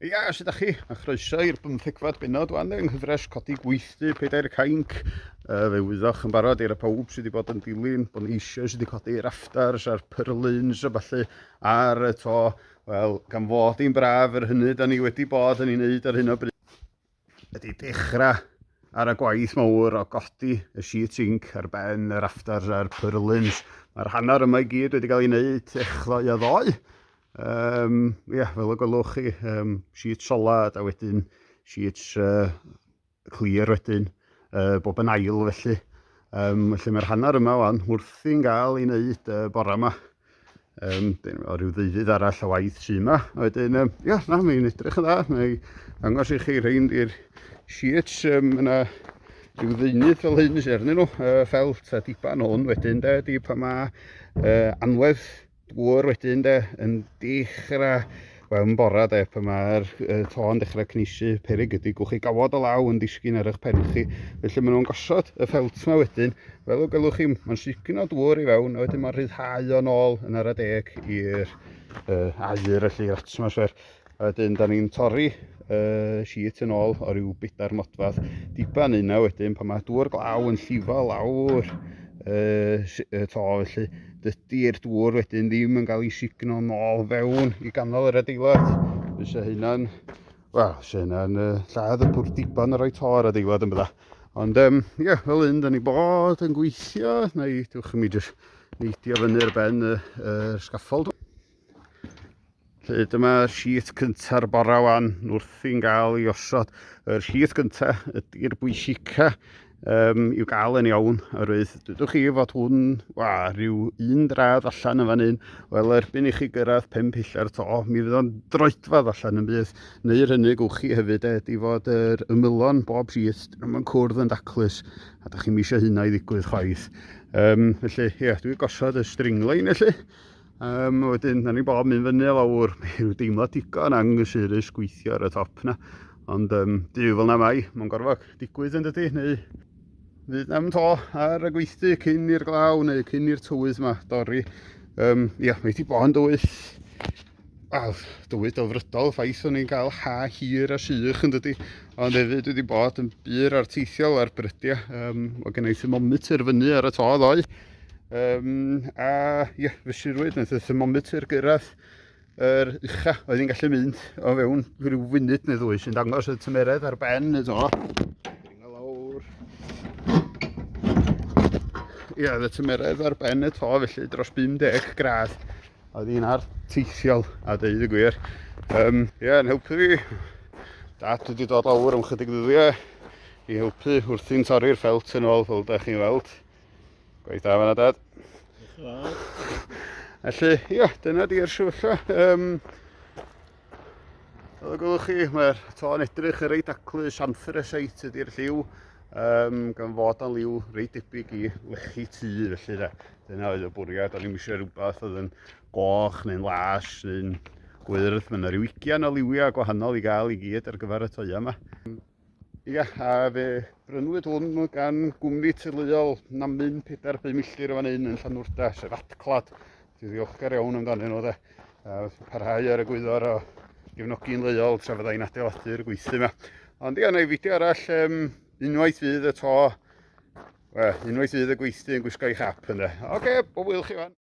Ia, sut ydych chi? A chroeso i'r 15fed bennod wan yng nghyfres codi gweithdy Pedair Cainc. Fe wyddwch yn barod i'r pawb sydd wedi bod yn dilyn, bod ni eisiau sydd wedi codi'r aftars a'r pyrlyns a falle ar y to. Wel, gan fod i'n braf yr hynny da ni wedi bod yn ei wneud ar hyn o bryd. Ydy dechrau ar y gwaith mawr o godi y sheet zinc ar ben yr aftars a'r pyrlyns. Mae'r hanner yma i gyd wedi cael ei wneud echddo i ddoe. Fel y gwelwch chi, sheets solad a wedyn sheets clir wedyn, bob yn ail felly. Felly mae'r hanner yma wan wrthi'n gael ei wneud bore yma. O ryw ddeuddydd arall o waith sy'n yma. Wedyn, mae'n edrych yn dda. Mae'n dangos i chi rhain i'r sheets. Yna ryw ddeunydd fel hyn sy'n arnyn nhw, ffelt a diban hwn wedyn, di pa mae anwedd dŵr wedyn yn dechrau yn bora pa mae'r to'n dechrau cnisu peryg ydy, gwch chi gawod o law yn disgyn ar eich pen chi, felly maen nhw'n gosod y ffelt yma wedyn, fel y gwelwch chi, mae'n sicyn o dŵr i fewn, a wedyn mae'n rhyddhau o'n ôl yn ar y deg i'r aer, i'r atmosffer. A wedyn, da ni'n torri sheet yn ôl o ryw 4 modfadd diban yna wedyn, pa mae dŵr glaw yn llifo lawr to, felly dydy'r dŵr wedyn ddim yn cael ei signo nôl fewn i ganol yr adeilad. Fysa hynna'n lladd y pwr diban ar roi to ar adeilad yn bydda. Ond fel hyn, da ni bod yn gweithio, neu dewch i mi jyst neidio fyny'r ben yr sgaffold. Dyma'r sheet cynta'r bore wan wrth i'n gael ei osod. Yr sheet cyntaf ydy'r bwysica i'w gael yn iawn, oherwydd dydwch chi fod hwn ryw 1 dradd allan yn fan hyn. Wel, erbyn i chi gyrraedd 5 pillar to, mi fydd o'n droedfedd allan yn bydd. Neu'r hynny gwch chi hefyd ydy fod yr ymylon bob sheet yn cwrdd yn daclus, a da chi'n misio hynna i ddigwydd chwaith. Felly, dwi'n gosod y stringline felly. Wedyn, da ni bob mynd fyny lawr, rhyw deimlad digon anghysurus gweithio ar y top na. Ond dyw fel na mai, mae'n gorfod digwydd yn dydy, neu fydd am to ar y gweithdy cyn i'r glaw neu cyn i'r tywydd yma dorri. Mae wedi bod yn dywyd delfrydol, ffaith o'n i'n cael ha hir a sych yn dydy. Ond hefyd wedi bod yn byr arteithiol ar brydiau. O gen i thermometer fyny ar y to ddoe. Fy sirwyd naeth y thermometer gyrraedd yr ucha oedd hi'n gallu mynd o fewn rhyw funud neu ddwy sy'n dangos y tymeredd ar ben y to. Y tymeredd ar ben y to felly dros 50 gradd. Oedd hi'n arteithiol a deud y gwir. Yn helpu fi. Dad wedi dod lawr am chydig ddyddiau i helpu wrthi'n torri'r ffelt yn ôl fel da chi'n weld. Gwaith da fan'na, Dad. Felly, dyna di'r sefyllfa. Fel y gwelwch chi, mae'r to'n edrych yn reit daclus, anthracite ydy'r lliw. Gan fod o'n liw reit debyg i lechi tŷ, felly dyna oedd y bwriad. O'n i'n eisiau rhywbeth oedd yn goch neu'n las neu'n gwyrdd. Mae yna ryw 20 o liwiau gwahanol i gael i gyd ar gyfer y toia yma. A fe brynwyd hwn gan gwmni teuluol Namyn 4-5 milltir o fan hyn yn Llanwrda, sef Atclad. Dwi'n ddiolchgar iawn amdanyn nhw, parhau ar y gwyddor o gefnogi'n leol tra fyddai'n adeiladu'r gweithdy yma. Ond na i fideo arall, unwaith fydd y to, unwaith fydd y gweithdy yn gwisgo i chap ynddo. Oce, bob wyl chi fan.